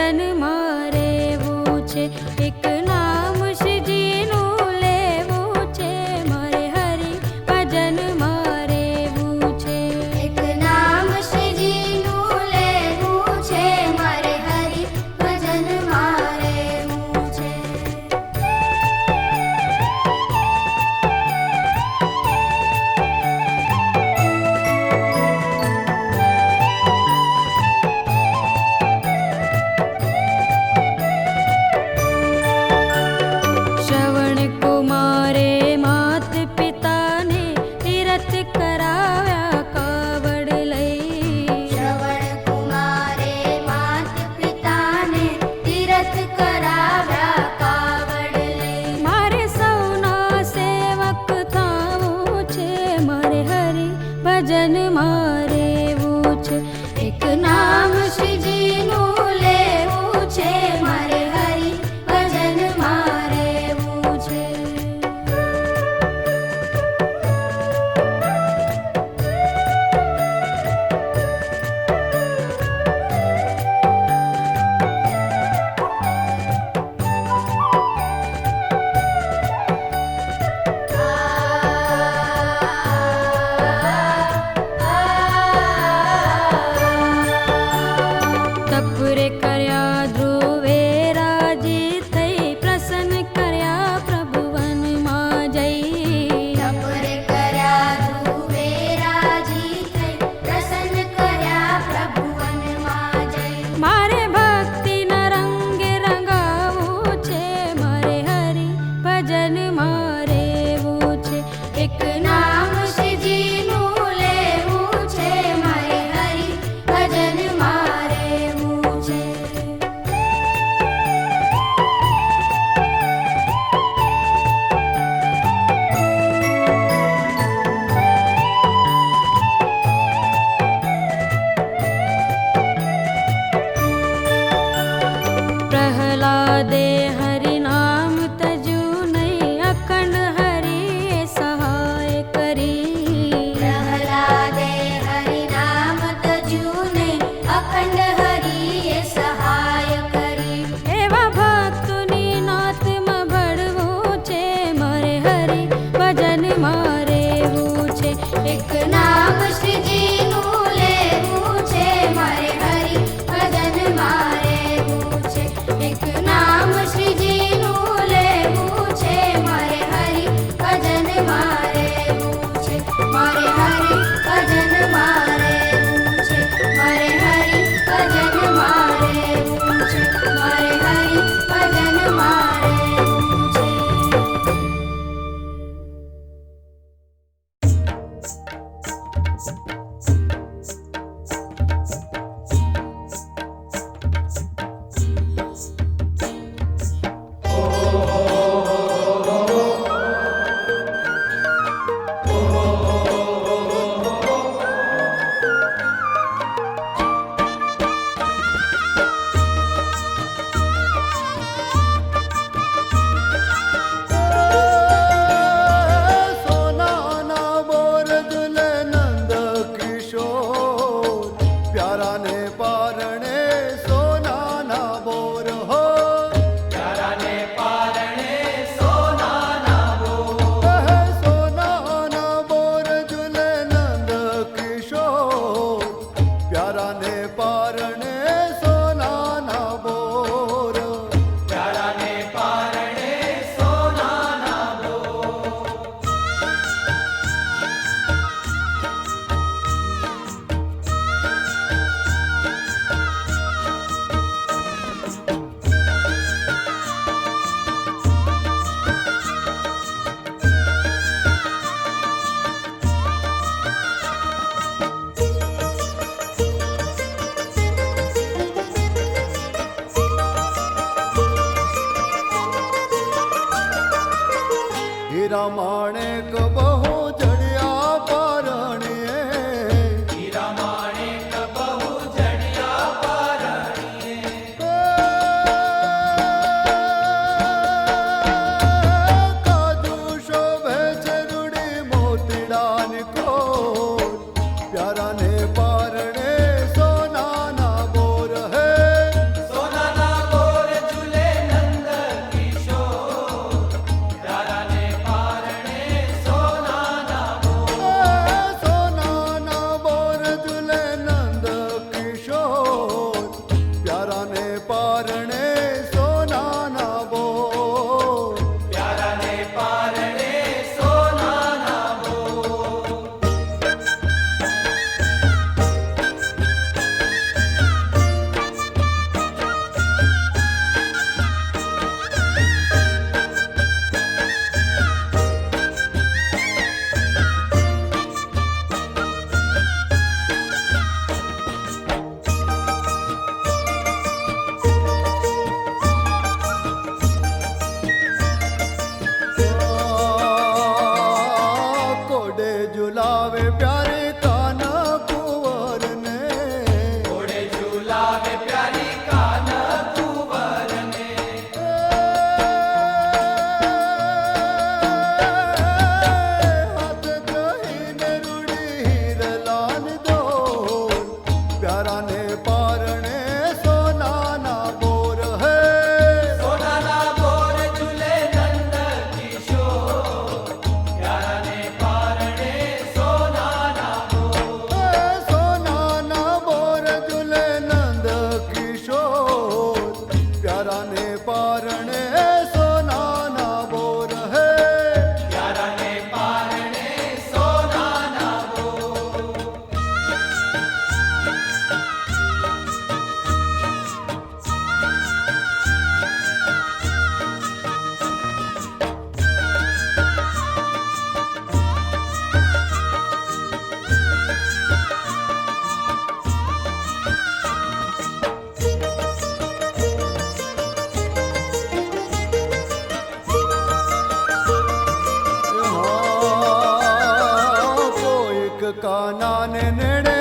ભજન મારે એવું છે, એક નામ શ્રીજીનું લેવું છે, મારે હરિ ભજન મારે એવું છે, એક નામ શ્રીજીનું લેવું છે, મારે હરિ ભજન મારે એવું છે. શ્રવણ કુમારે માત પિતાને તીરથ કરાવ્યા કાવડ લઈ, શ્રવણ કુમારે માત પિતાને તીરથ કરાવ્યા કાવડ લઈ. મારે સૌના સેવક થાવું છે, મારે હરિ ભજન મારે એવું છે, એક નામ શ્રીજીનું લેવું છે, મારે હરિ ભજન મારે એવું છે. તપરે કર્યા ધ્રુવે રાજી થઈ, પ્રસન્ન કર્યા પ્રભુ વનમાં જઈ, તપરે કર્યા ધ્રુવે રાજી થઈ, પ્રસન્ન કર્યા પ્રભુ વનમાં જઈ. મારે ભક્તિના રંગે રંગાવું છે, મારે હરિ ભજન મારે એવું છે, એક નામ શ્રીજીનું લેવું છે, મારે હરિ ભજન મારે એવું છે. પ્રહલાદે હરિ નામ તજ્યું નહીં, અખંડ હરિએ સહાય કરી, પ્રહલાદે હરિ નામ તજ્યું ને, અખંડ હરિએ સહાય કરી. એવા ભક્તોની નાથમાં ભળવું છે, મારે હરિ ભજન મારે એવું છે, એક નામ શ્રીજીનું લેવું છે, મારે હરિ ભજન મારે એવું છે, એક નામ શ્રીજીનું લેવું છે, મારે હરિ ભજન મારે એવું છે, મારે હરિ ભજન મારે એવું છે, મારે હરિ ભજન મારે એવું છે, મારે હરિ ભજન મારે એવું છે. સોનાના બોર દુલે નંદ કિશોર, પ્યારા ને પારણે સોનાના બોર હો, સોનાના બોર દુલે નંદ કિશોર, પ્યારા ને પારણે સોનાના બોર. હીરા માણેક બહુ જડ્યા પારણીએ, હીરા માણેક બહુ જડિયા પારણીએ, કાજુ શોભે ચરુડી મોતીડાની કોર, પ્યારા ને પારણે સોનાના બોર હે, સોનાના ઝુલાવે પ્યારે કાના કુંવર ને ઘોડે ઝુલાવે પ્યારી કાન કુંવરને. હાથ કહીને રૂડી હીરલાલ દોર પ્યારાને પારણે સોનાના બોર હે સોનાના બોર ઝૂલે નંદ કિશોર, પ્યારાને પારણે સોનાના બોર. સોનાના બોર ઝૂલે નંદ કિશોર પ્યારાને પારણે સોનાના બોર હે પ્યારાને પારણે સોનાના બોર. કોઈક કાનાને નેડે